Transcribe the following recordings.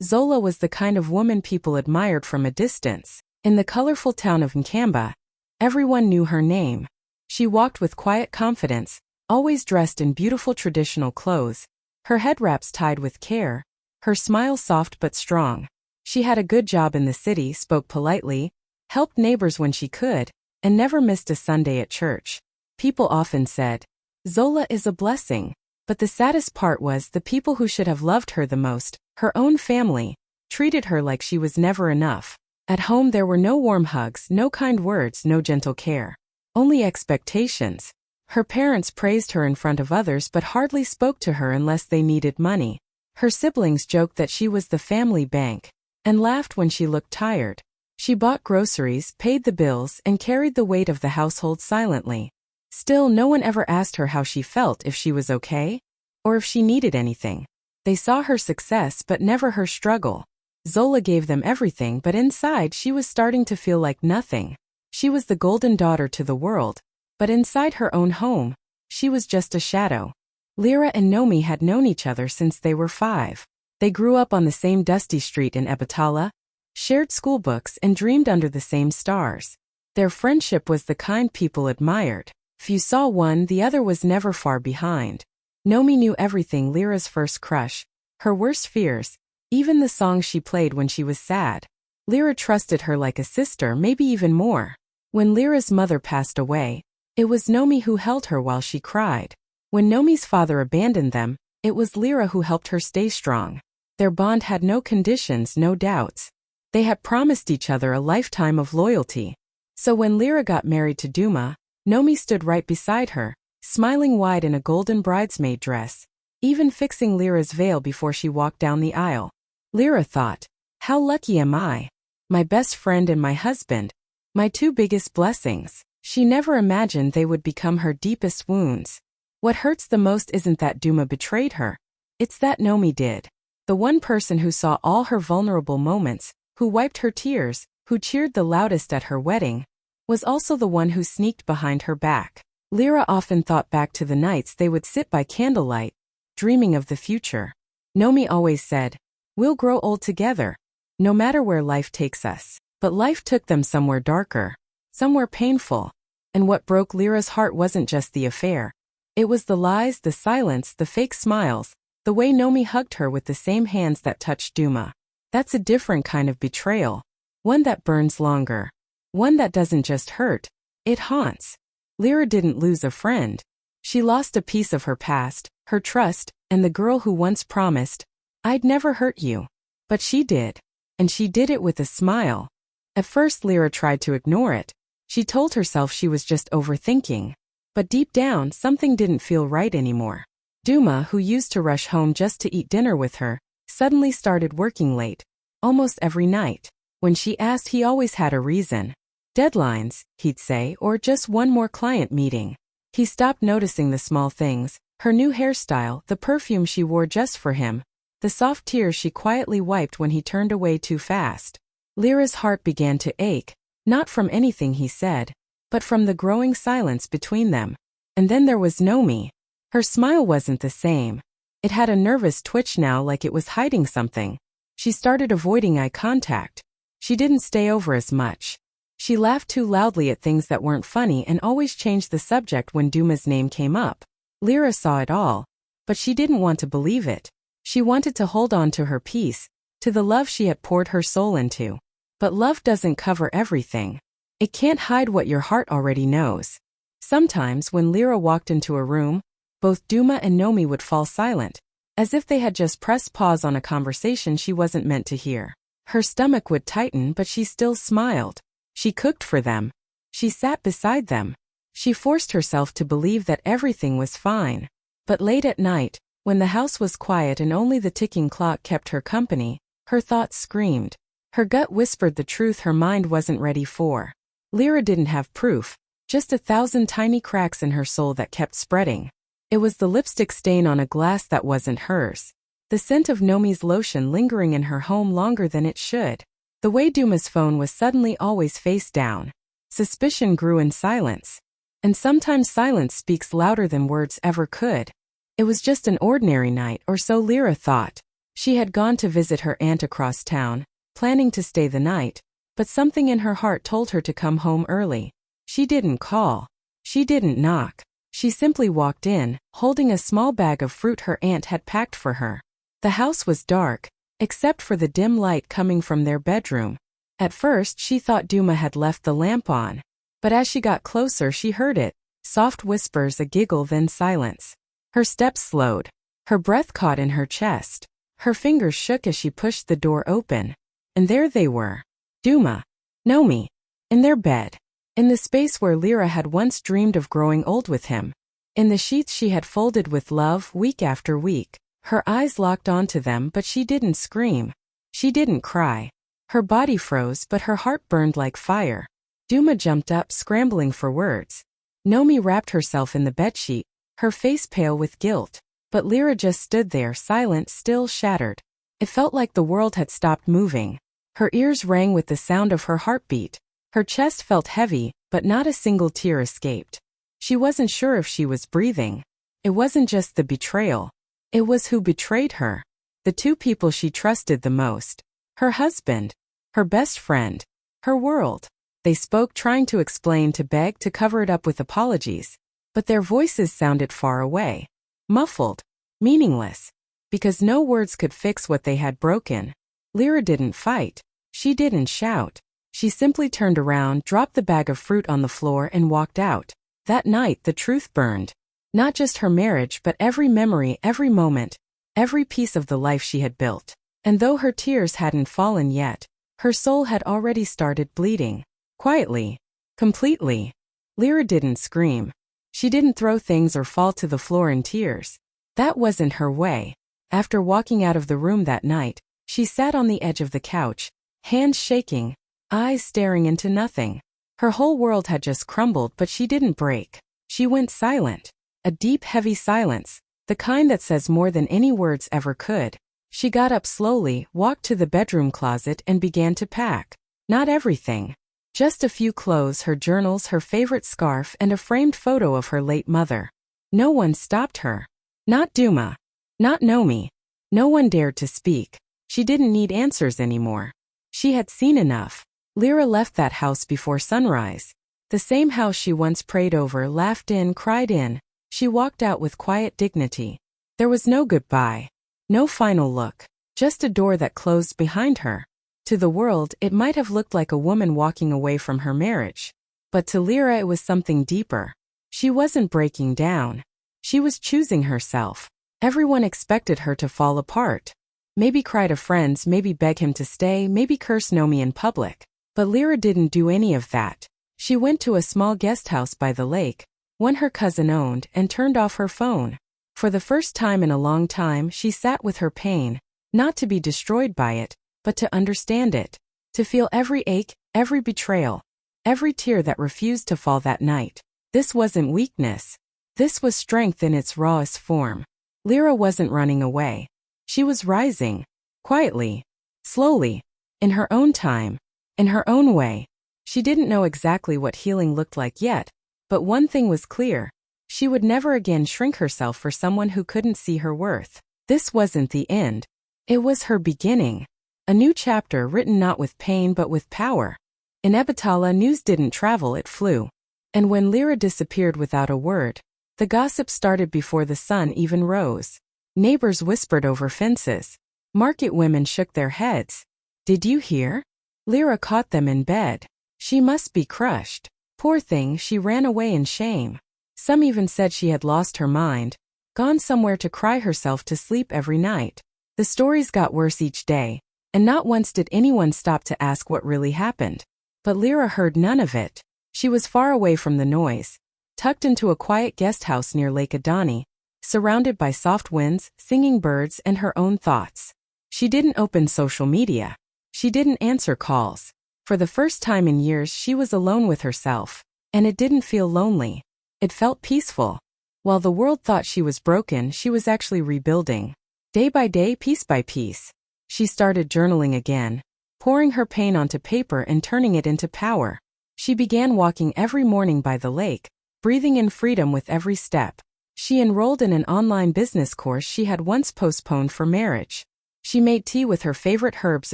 Zola was the kind of woman people admired from a distance. In the colorful town of Nkamba, everyone knew her name. She walked with quiet confidence, always dressed in beautiful traditional clothes, her head wraps tied with care, her smile soft but strong. She had a good job in the city, spoke politely, helped neighbors when she could, and never missed a Sunday at church. People often said, "Zola is a blessing," but the saddest part was the people who should have loved her the most, her own family, treated her like she was never enough. At home there were no warm hugs, no kind words, no gentle care. Only expectations. Her parents praised her in front of others but hardly spoke to her unless they needed money. Her siblings joked that she was the family bank, and laughed when she looked tired. She bought groceries, paid the bills, and carried the weight of the household silently. Still, no one ever asked her how she felt, if she was okay, or if she needed anything. They saw her success but never her struggle. Zola gave them everything, but inside she was starting to feel like nothing. She was the golden daughter to the world, but inside her own home, she was just a shadow. Lyra and Nomi had known each other since they were 5. They grew up on the same dusty street in Ebitala, shared school books, and dreamed under the same stars. Their friendship was the kind people admired. If you saw one, the other was never far behind. Nomi knew everything: Lyra's first crush, her worst fears, even the songs she played when she was sad. Lyra trusted her like a sister, maybe even more. When Lyra's mother passed away, it was Nomi who held her while she cried. When Nomi's father abandoned them, it was Lyra who helped her stay strong. Their bond had no conditions, no doubts. They had promised each other a lifetime of loyalty. So when Lyra got married to Duma, Nomi stood right beside her, smiling wide in a golden bridesmaid dress, even fixing Lyra's veil before she walked down the aisle. Lyra thought, "How lucky am I? My best friend and my husband, my 2 biggest blessings." She never imagined they would become her deepest wounds. What hurts the most isn't that Duma betrayed her. It's that Nomi did. The one person who saw all her vulnerable moments, who wiped her tears, who cheered the loudest at her wedding, was also the one who sneaked behind her back. Lyra often thought back to the nights they would sit by candlelight, dreaming of the future. Nomi always said, "We'll grow old together, no matter where life takes us." But life took them somewhere darker, somewhere painful. And what broke Lyra's heart wasn't just the affair. It was the lies, the silence, the fake smiles, the way Nomi hugged her with the same hands that touched Duma. That's a different kind of betrayal. One that burns longer. One that doesn't just hurt, it haunts. Lyra didn't lose a friend. She lost a piece of her past, her trust, and the girl who once promised, "I'd never hurt you." But she did. And she did it with a smile. At first Lyra tried to ignore it. She told herself she was just overthinking. But deep down, something didn't feel right anymore. Duma, who used to rush home just to eat dinner with her, suddenly started working late, almost every night. When she asked, he always had a reason. Deadlines, he'd say, or just one more client meeting. He stopped noticing the small things: her new hairstyle, the perfume she wore just for him, the soft tears she quietly wiped when he turned away too fast. Lyra's heart began to ache, not from anything he said, but from the growing silence between them. And then there was Nomi. Her smile wasn't the same. It had a nervous twitch now, like it was hiding something. She started avoiding eye contact. She didn't stay over as much. She laughed too loudly at things that weren't funny and always changed the subject when Duma's name came up. Lyra saw it all, but she didn't want to believe it. She wanted to hold on to her peace, to the love she had poured her soul into. But love doesn't cover everything. It can't hide what your heart already knows. Sometimes when Lyra walked into a room, both Duma and Nomi would fall silent, as if they had just pressed pause on a conversation she wasn't meant to hear. Her stomach would tighten, but she still smiled. She cooked for them. She sat beside them. She forced herself to believe that everything was fine. But late at night, when the house was quiet and only the ticking clock kept her company, her thoughts screamed. Her gut whispered the truth her mind wasn't ready for. Lyra didn't have proof, just 1,000 tiny cracks in her soul that kept spreading. It was the lipstick stain on a glass that wasn't hers. The scent of Nomi's lotion lingering in her home longer than it should. The way Duma's phone was suddenly always face down. Suspicion grew in silence. And sometimes silence speaks louder than words ever could. It was just an ordinary night, or so Lyra thought. She had gone to visit her aunt across town, planning to stay the night, but something in her heart told her to come home early. She didn't call. She didn't knock. She simply walked in, holding a small bag of fruit her aunt had packed for her. The house was dark, except for the dim light coming from their bedroom. At first she thought Duma had left the lamp on. But as she got closer she heard it. Soft whispers, a giggle, then silence. Her steps slowed. Her breath caught in her chest. Her fingers shook as she pushed the door open. And there they were. Duma, Nomi, in their bed. In the space where Lyra had once dreamed of growing old with him. In the sheets she had folded with love week after week. Her eyes locked onto them, but she didn't scream. She didn't cry. Her body froze, but her heart burned like fire. Duma jumped up, scrambling for words. Nomi wrapped herself in the bedsheet, her face pale with guilt. But Lyra just stood there, silent, still, shattered. It felt like the world had stopped moving. Her ears rang with the sound of her heartbeat. Her chest felt heavy, but not a single tear escaped. She wasn't sure if she was breathing. It wasn't just the betrayal. It was who betrayed her. The two people she trusted the most. Her husband. Her best friend. Her world. They spoke, trying to explain, to beg, to cover it up with apologies. But their voices sounded far away. Muffled. Meaningless. Because no words could fix what they had broken. Lyra didn't fight. She didn't shout. She simply turned around, dropped the bag of fruit on the floor, and walked out. That night the truth burned. Not just her marriage, but every memory, every moment, every piece of the life she had built. And though her tears hadn't fallen yet, her soul had already started bleeding. Quietly. Completely. Lyra didn't scream. She didn't throw things or fall to the floor in tears. That wasn't her way. After walking out of the room that night, she sat on the edge of the couch, hands shaking, eyes staring into nothing. Her whole world had just crumbled, but she didn't break. She went silent. A deep, heavy silence, the kind that says more than any words ever could. She got up slowly, walked to the bedroom closet, and began to pack. Not everything. Just a few clothes, her journals, her favorite scarf, and a framed photo of her late mother. No one stopped her. Not Duma. Not Nomi. No one dared to speak. She didn't need answers anymore. She had seen enough. Lyra left that house before sunrise. The same house she once prayed over, laughed in, cried in. She walked out with quiet dignity. There was no goodbye. No final look. Just a door that closed behind her. To the world, it might have looked like a woman walking away from her marriage. But to Lyra it was something deeper. She wasn't breaking down. She was choosing herself. Everyone expected her to fall apart. Maybe cry to friends, maybe beg him to stay, maybe curse Nomi in public. But Lyra didn't do any of that. She went to a small guest house by the lake, one her cousin owned, and turned off her phone. For the first time in a long time, she sat with her pain, not to be destroyed by it, but to understand it, to feel every ache, every betrayal, every tear that refused to fall that night. This wasn't weakness. This was strength in its rawest form. Lyra wasn't running away. She was rising, quietly, slowly, in her own time, in her own way. She didn't know exactly what healing looked like yet, but one thing was clear. She would never again shrink herself for someone who couldn't see her worth. This wasn't the end. It was her beginning. A new chapter written not with pain but with power. In Ebitala, news didn't travel, it flew. And when Lyra disappeared without a word, the gossip started before the sun even rose. Neighbors whispered over fences. Market women shook their heads. Did you hear? Lyra caught them in bed. She must be crushed. Poor thing, she ran away in shame. Some even said she had lost her mind, gone somewhere to cry herself to sleep every night. The stories got worse each day, and not once did anyone stop to ask what really happened. But Lyra heard none of it. She was far away from the noise, tucked into a quiet guest house near Lake Adani, surrounded by soft winds, singing birds, and her own thoughts. She didn't open social media. She didn't answer calls. For the first time in years, she was alone with herself. And it didn't feel lonely. It felt peaceful. While the world thought she was broken, she was actually rebuilding. Day by day, piece by piece. She started journaling again, pouring her pain onto paper and turning it into power. She began walking every morning by the lake, breathing in freedom with every step. She enrolled in an online business course she had once postponed for marriage. She made tea with her favorite herbs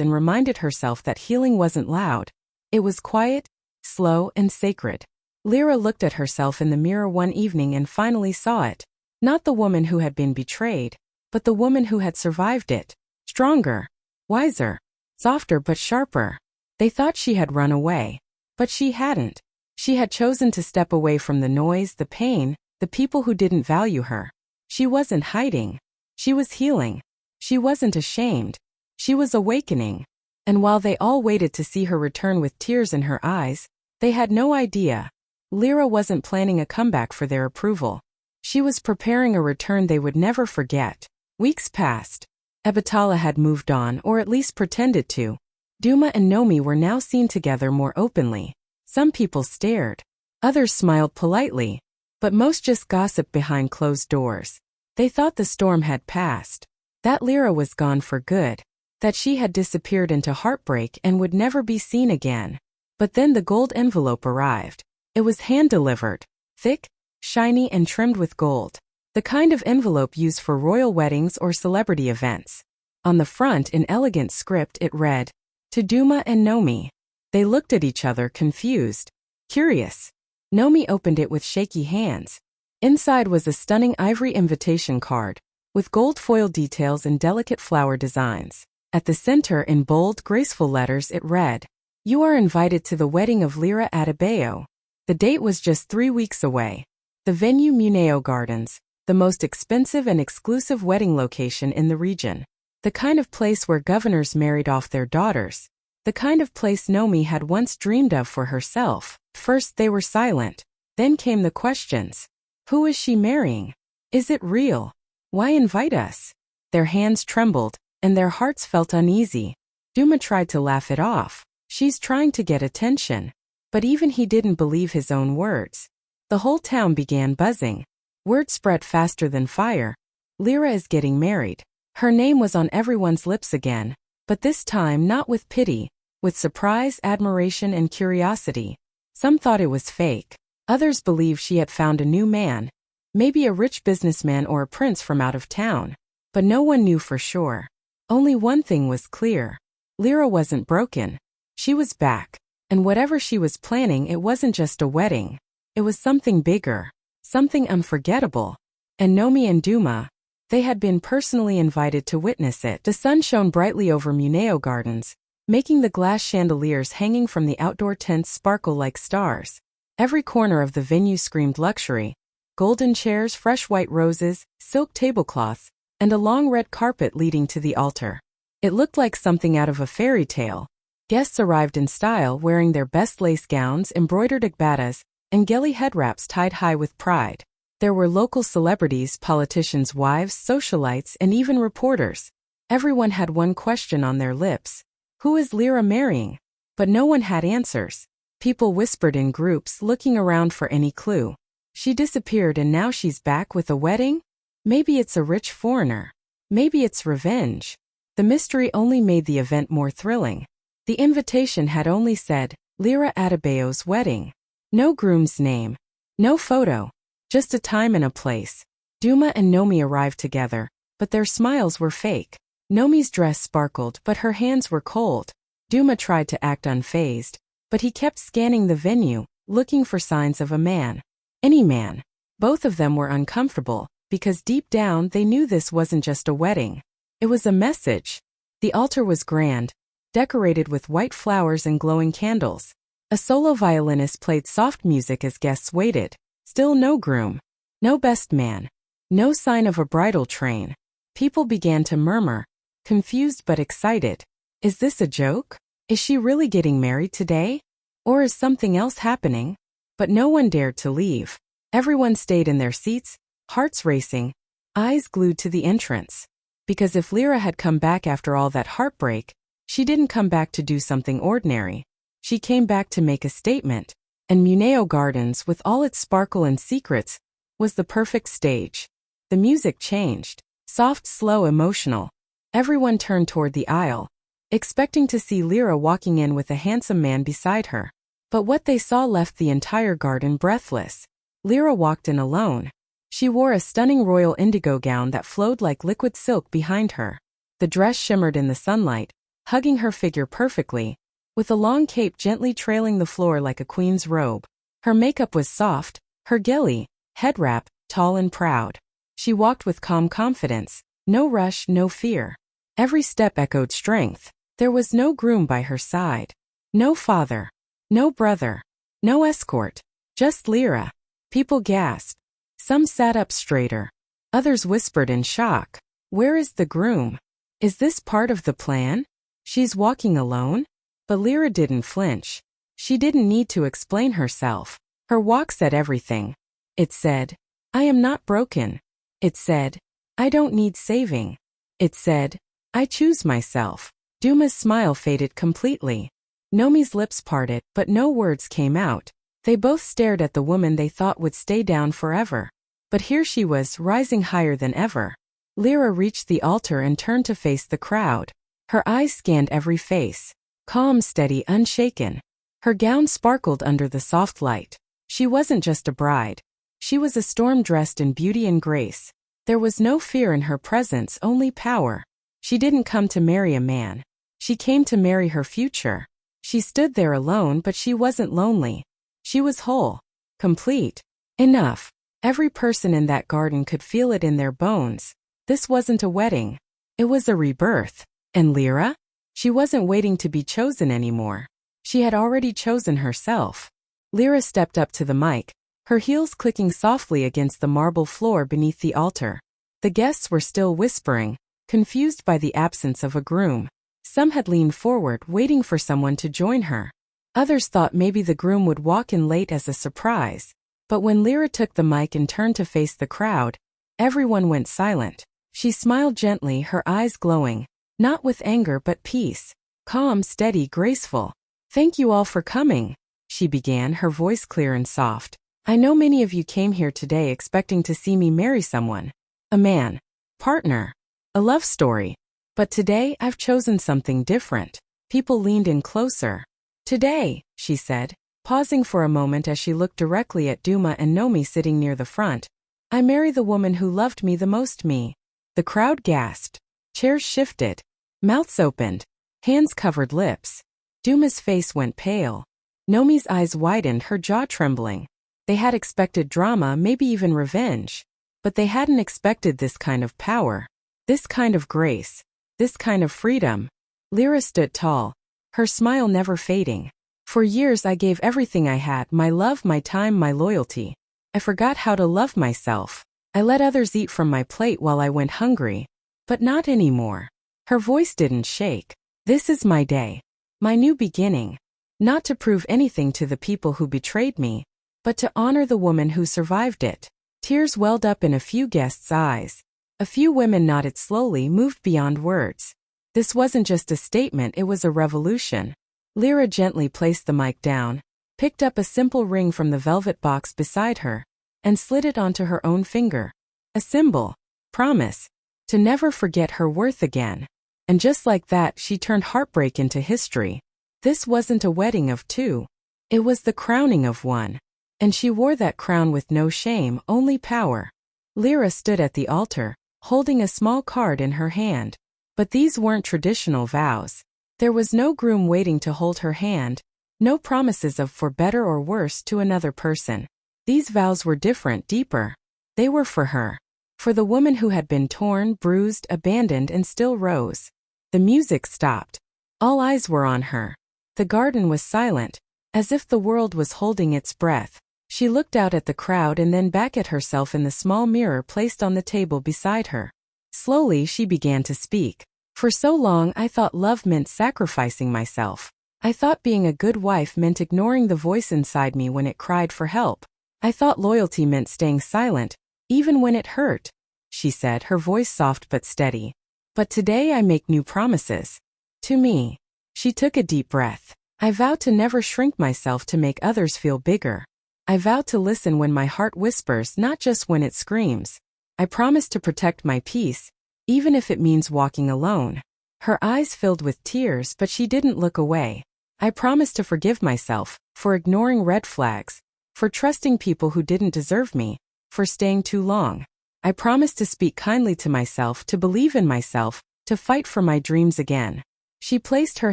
and reminded herself that healing wasn't loud. It was quiet, slow, and sacred. Lyra looked at herself in the mirror one evening and finally saw it. Not the woman who had been betrayed, but the woman who had survived it. Stronger, wiser, softer but sharper. They thought she had run away. But she hadn't. She had chosen to step away from the noise, the pain, the people who didn't value her. She wasn't hiding. She was healing. She wasn't ashamed. She was awakening. And while they all waited to see her return with tears in her eyes, they had no idea. Lyra wasn't planning a comeback for their approval. She was preparing a return they would never forget. Weeks passed. Abatala had moved on, or at least pretended to. Duma and Nomi were now seen together more openly. Some people stared. Others smiled politely. But most just gossiped behind closed doors. They thought the storm had passed. That Lyra was gone for good. That she had disappeared into heartbreak and would never be seen again. But then the gold envelope arrived. It was hand-delivered, thick, shiny and trimmed with gold. The kind of envelope used for royal weddings or celebrity events. On the front in elegant script it read, "To Duma and Nomi." They looked at each other confused, curious. Nomi opened it with shaky hands. Inside was a stunning ivory invitation card, with gold foil details and delicate flower designs. At the center in bold, graceful letters it read, "You are invited to the wedding of Lyra Adebayo." The date was just 3 weeks away. The venue Muneo Gardens, the most expensive and exclusive wedding location in the region. The kind of place where governors married off their daughters. The kind of place Nomi had once dreamed of for herself. First they were silent. Then came the questions. Who is she marrying? Is it real? Why invite us? Their hands trembled, and their hearts felt uneasy. Duma tried to laugh it off. She's trying to get attention. But even he didn't believe his own words. The whole town began buzzing. Word spread faster than fire. Lyra is getting married. Her name was on everyone's lips again, but this time not with pity, with surprise, admiration, and curiosity. Some thought it was fake. Others believed she had found a new man, maybe a rich businessman or a prince from out of town. But no one knew for sure. Only one thing was clear. Lyra wasn't broken. She was back. And whatever she was planning, it wasn't just a wedding. It was something bigger, something unforgettable. And Nomi and Duma, they had been personally invited to witness it. The sun shone brightly over Muneo Gardens, making the glass chandeliers hanging from the outdoor tents sparkle like stars. Every corner of the venue screamed luxury. Golden chairs, fresh white roses, silk tablecloths, and a long red carpet leading to the altar. It looked like something out of a fairy tale. Guests arrived in style, wearing their best lace gowns, embroidered agbatas, and geli head wraps tied high with pride. There were local celebrities, politicians' wives, socialites, and even reporters. Everyone had one question on their lips. Who is Lyra marrying? But no one had answers. People whispered in groups, looking around for any clue. She disappeared and now she's back with a wedding? Maybe it's a rich foreigner. Maybe it's revenge. The mystery only made the event more thrilling. The invitation had only said, Lyra Adebayo's wedding. No groom's name. No photo. Just a time and a place. Duma and Nomi arrived together, but their smiles were fake. Nomi's dress sparkled, but her hands were cold. Duma tried to act unfazed, but he kept scanning the venue, looking for signs of a man. Any man. Both of them were uncomfortable, because deep down they knew this wasn't just a wedding. It was a message. The altar was grand, decorated with white flowers and glowing candles. A solo violinist played soft music as guests waited. Still no groom. No best man. No sign of a bridal train. People began to murmur, confused but excited. Is this a joke? Is she really getting married today? Or is something else happening? But no one dared to leave. Everyone stayed in their seats, hearts racing, eyes glued to the entrance. Because if Lyra had come back after all that heartbreak, she didn't come back to do something ordinary. She came back to make a statement. And Muneo Gardens, with all its sparkle and secrets, was the perfect stage. The music changed. Soft, slow, emotional. Everyone turned toward the aisle, expecting to see Lyra walking in with a handsome man beside her. But what they saw left the entire garden breathless. Lyra walked in alone. She wore a stunning royal indigo gown that flowed like liquid silk behind her. The dress shimmered in the sunlight, hugging her figure perfectly, with a long cape gently trailing the floor like a queen's robe. Her makeup was soft, her gilly head wrap, tall and proud. She walked with calm confidence, no rush, no fear. Every step echoed strength. There was no groom by her side. No father. No brother. No escort. Just Lyra. People gasped. Some sat up straighter. Others whispered in shock. Where is the groom? Is this part of the plan? She's walking alone? But Lyra didn't flinch. She didn't need to explain herself. Her walk said everything. It said, I am not broken. It said, I don't need saving. It said, I choose myself. Duma's smile faded completely. Nomi's lips parted, but no words came out. They both stared at the woman they thought would stay down forever. But here she was, rising higher than ever. Lyra reached the altar and turned to face the crowd. Her eyes scanned every face. Calm, steady, unshaken. Her gown sparkled under the soft light. She wasn't just a bride. She was a storm dressed in beauty and grace. There was no fear in her presence, only power. She didn't come to marry a man. She came to marry her future. She stood there alone, but she wasn't lonely. She was whole. Complete. Enough. Every person in that garden could feel it in their bones. This wasn't a wedding. It was a rebirth. And Lyra? She wasn't waiting to be chosen anymore. She had already chosen herself. Lyra stepped up to the mic, her heels clicking softly against the marble floor beneath the altar. The guests were still whispering, confused by the absence of a groom. Some had leaned forward, waiting for someone to join her. Others thought maybe the groom would walk in late as a surprise. But when Lyra took the mic and turned to face the crowd, everyone went silent. She smiled gently, her eyes glowing, not with anger but peace. Calm, steady, graceful. Thank you all for coming, she began, her voice clear and soft. I know many of you came here today expecting to see me marry someone. A man. Partner. A love story. But today I've chosen something different. People leaned in closer. Today, she said, pausing for a moment as she looked directly at Duma and Nomi sitting near the front. I marry the woman who loved me the most, me. The crowd gasped. Chairs shifted. Mouths opened. Hands covered lips. Duma's face went pale. Nomi's eyes widened, her jaw trembling. They had expected drama, maybe even revenge. But they hadn't expected this kind of power. This kind of grace. This kind of freedom. Lyra stood tall, her smile never fading. For years I gave everything I had, my love, my time, my loyalty. I forgot how to love myself. I let others eat from my plate while I went hungry. But not anymore. Her voice didn't shake. This is my day. My new beginning. Not to prove anything to the people who betrayed me, but to honor the woman who survived it. Tears welled up in a few guests' eyes. A few women nodded slowly, moved beyond words. This wasn't just a statement, it was a revolution. Lyra gently placed the mic down, picked up a simple ring from the velvet box beside her, and slid it onto her own finger. A symbol. Promise. To never forget her worth again. And just like that, she turned heartbreak into history. This wasn't a wedding of two. It was the crowning of one. And she wore that crown with no shame, only power. Lyra stood at the altar, holding a small card in her hand. But these weren't traditional vows. There was no groom waiting to hold her hand, no promises of for better or worse to another person. These vows were different, deeper. They were for her. For the woman who had been torn, bruised, abandoned and still rose. The music stopped. All eyes were on her. The garden was silent, as if the world was holding its breath. She looked out at the crowd and then back at herself in the small mirror placed on the table beside her. Slowly she began to speak. For so long I thought love meant sacrificing myself. I thought being a good wife meant ignoring the voice inside me when it cried for help. I thought loyalty meant staying silent, even when it hurt, she said, her voice soft but steady. But today I make new promises. To me. She took a deep breath. I vow to never shrink myself to make others feel bigger. I vow to listen when my heart whispers, not just when it screams. I promise to protect my peace, even if it means walking alone. Her eyes filled with tears, but she didn't look away. I promise to forgive myself, for ignoring red flags, for trusting people who didn't deserve me, for staying too long. I promise to speak kindly to myself, to believe in myself, to fight for my dreams again. She placed her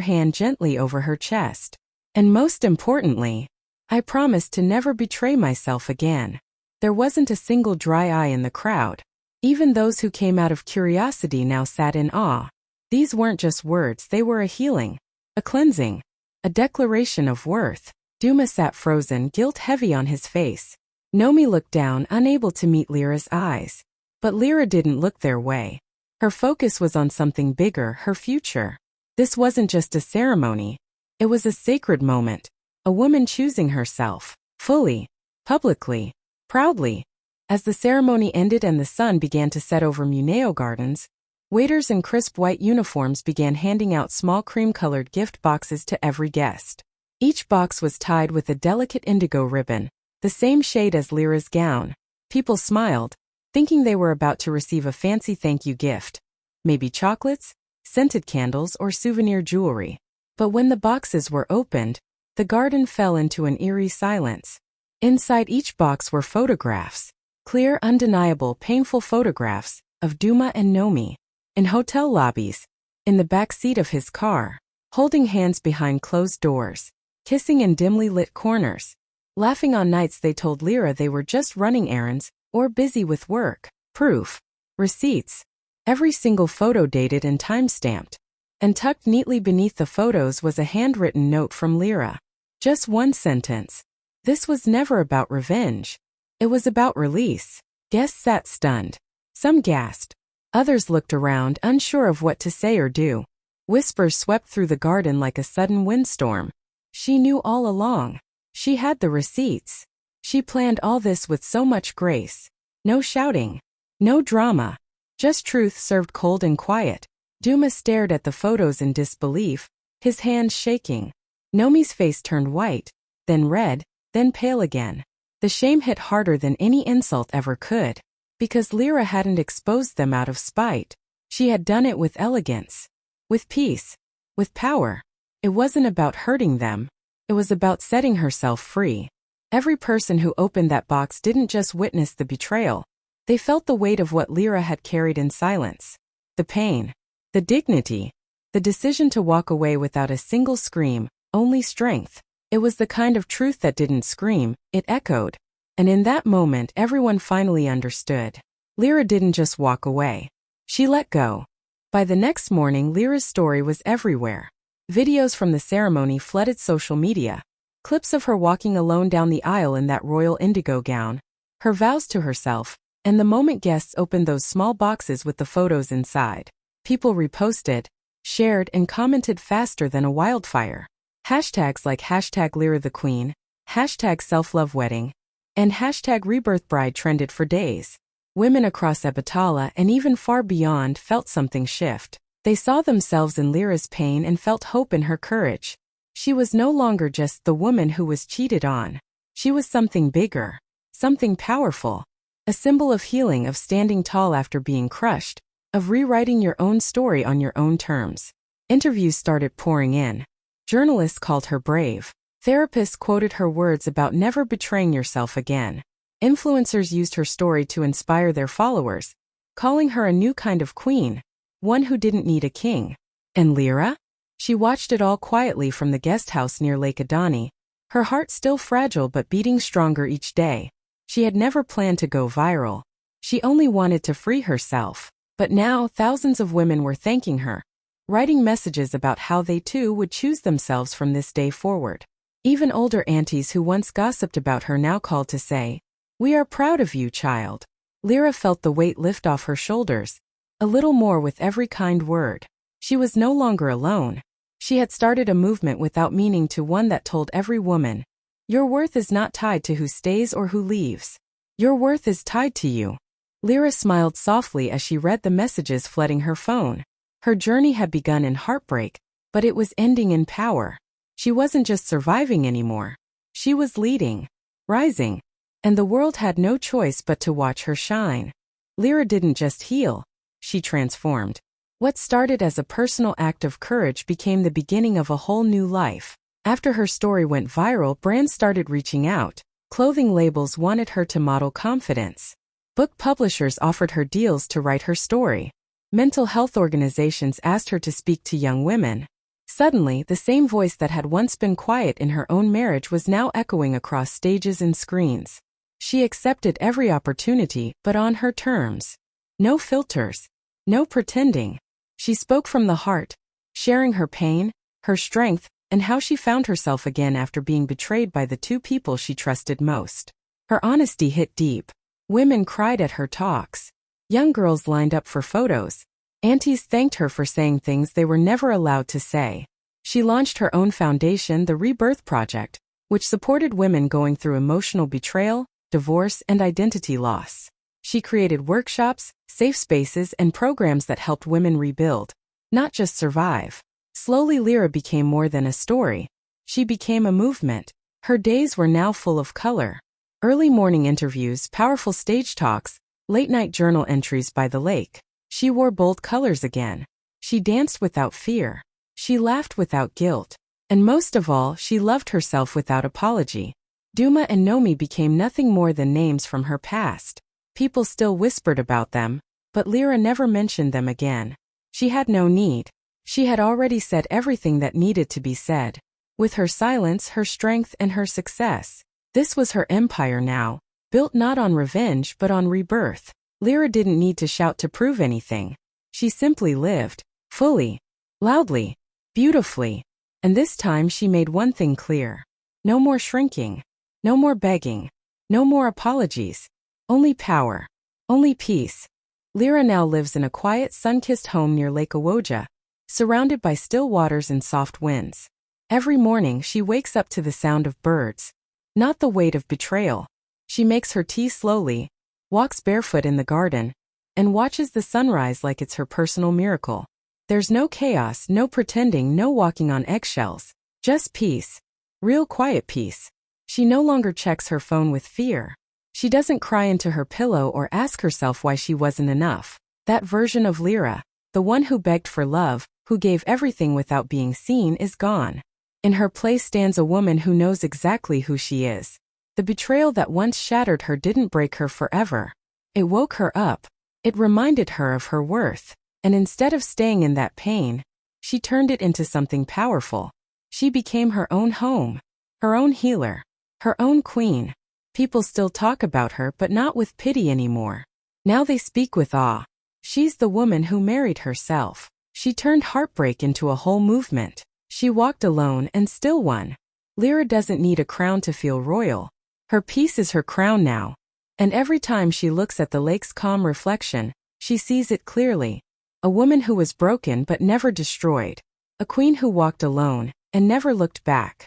hand gently over her chest. And most importantly, I promised to never betray myself again. There wasn't a single dry eye in the crowd. Even those who came out of curiosity now sat in awe. These weren't just words, they were a healing, a cleansing, a declaration of worth. Duma sat frozen, guilt heavy on his face. Nomi looked down, unable to meet Lyra's eyes. But Lyra didn't look their way. Her focus was on something bigger, her future. This wasn't just a ceremony. It was a sacred moment. A woman choosing herself, fully, publicly, proudly. As the ceremony ended and the sun began to set over Muneo Gardens, waiters in crisp white uniforms began handing out small cream-colored gift boxes to every guest. Each box was tied with a delicate indigo ribbon, the same shade as Lyra's gown. People smiled, thinking they were about to receive a fancy thank you gift. Maybe chocolates, scented candles, or souvenir jewelry. But when the boxes were opened, the garden fell into an eerie silence. Inside each box were photographs. Clear, undeniable, painful photographs of Duma and Nomi. In hotel lobbies, in the back seat of his car, holding hands behind closed doors, kissing in dimly lit corners, laughing on nights they told Lyra they were just running errands or busy with work. Proof. Receipts. Every single photo dated and time-stamped. And tucked neatly beneath the photos was a handwritten note from Lyra. Just one sentence. This was never about revenge. It was about release. Guests sat stunned. Some gasped. Others looked around, unsure of what to say or do. Whispers swept through the garden like a sudden windstorm. She knew all along. She had the receipts. She planned all this with so much grace. No shouting. No drama. Just truth served cold and quiet. Duma stared at the photos in disbelief, his hands shaking. Nomi's face turned white, then red, then pale again. The shame hit harder than any insult ever could. Because Lyra hadn't exposed them out of spite. She had done it with elegance. With peace. With power. It wasn't about hurting them. It was about setting herself free. Every person who opened that box didn't just witness the betrayal. They felt the weight of what Lyra had carried in silence. The pain. The dignity. The decision to walk away without a single scream, only strength. It was the kind of truth that didn't scream, it echoed. And in that moment everyone finally understood. Lyra didn't just walk away. She let go. By the next morning Lyra's story was everywhere. Videos from the ceremony flooded social media. Clips of her walking alone down the aisle in that royal indigo gown. Her vows to herself. And the moment guests opened those small boxes with the photos inside. People reposted, shared, and commented faster than a wildfire. Hashtags like #LyraTheQueen, #SelfLoveWedding, and #RebirthBride trended for days. Women across Abatala and even far beyond felt something shift. They saw themselves in Lyra's pain and felt hope in her courage. She was no longer just the woman who was cheated on. She was something bigger, something powerful. A symbol of healing, of standing tall after being crushed, of rewriting your own story on your own terms. Interviews started pouring in. Journalists called her brave. Therapists quoted her words about never betraying yourself again. Influencers used her story to inspire their followers, calling her a new kind of queen, one who didn't need a king. And Lyra? She watched it all quietly from the guest house near Lake Adani, her heart still fragile but beating stronger each day. She had never planned to go viral. She only wanted to free herself. But now thousands of women were thanking her, writing messages about how they too would choose themselves from this day forward. Even older aunties who once gossiped about her now called to say, "We are proud of you, child." Lyra felt the weight lift off her shoulders, a little more with every kind word. She was no longer alone. She had started a movement without meaning to, one that told every woman, your worth is not tied to who stays or who leaves. Your worth is tied to you. Lyra smiled softly as she read the messages flooding her phone. Her journey had begun in heartbreak, but it was ending in power. She wasn't just surviving anymore. She was leading, rising, and the world had no choice but to watch her shine. Lyra didn't just heal, she transformed. What started as a personal act of courage became the beginning of a whole new life. After her story went viral, brands started reaching out. Clothing labels wanted her to model confidence. Book publishers offered her deals to write her story. Mental health organizations asked her to speak to young women. Suddenly, the same voice that had once been quiet in her own marriage was now echoing across stages and screens. She accepted every opportunity, but on her terms. No filters. No pretending. She spoke from the heart, sharing her pain, her strength, and how she found herself again after being betrayed by the two people she trusted most. Her honesty hit deep. Women cried at her talks. Young girls lined up for photos. Aunties thanked her for saying things they were never allowed to say. She launched her own foundation, the Rebirth Project, which supported women going through emotional betrayal, divorce, and identity loss. She created workshops, safe spaces, and programs that helped women rebuild, not just survive. Slowly, Lyra became more than a story. She became a movement. Her days were now full of color. Early morning interviews, powerful stage talks, late-night journal entries by the lake. She wore bold colors again. She danced without fear. She laughed without guilt. And most of all, she loved herself without apology. Duma and Nomi became nothing more than names from her past. People still whispered about them, but Lyra never mentioned them again. She had no need. She had already said everything that needed to be said. With her silence, her strength, and her success. This was her empire now, built not on revenge but on rebirth. Lyra didn't need to shout to prove anything. She simply lived, fully, loudly, beautifully. And this time she made one thing clear. No more shrinking. No more begging. No more apologies. Only power. Only peace. Lyra now lives in a quiet, sun-kissed home near Lake Awoja, surrounded by still waters and soft winds. Every morning she wakes up to the sound of birds, not the weight of betrayal. She makes her tea slowly, walks barefoot in the garden, and watches the sunrise like it's her personal miracle. There's no chaos, no pretending, no walking on eggshells. Just peace. Real quiet peace. She no longer checks her phone with fear. She doesn't cry into her pillow or ask herself why she wasn't enough. That version of Lyra, the one who begged for love, who gave everything without being seen, is gone. In her place stands a woman who knows exactly who she is. The betrayal that once shattered her didn't break her forever. It woke her up. It reminded her of her worth. And instead of staying in that pain, she turned it into something powerful. She became her own home, her own healer, her own queen. People still talk about her, but not with pity anymore. Now they speak with awe. She's the woman who married herself. She turned heartbreak into a whole movement. She walked alone and still won. Lyra doesn't need a crown to feel royal. Her peace is her crown now. And every time she looks at the lake's calm reflection, she sees it clearly. A woman who was broken but never destroyed. A queen who walked alone and never looked back.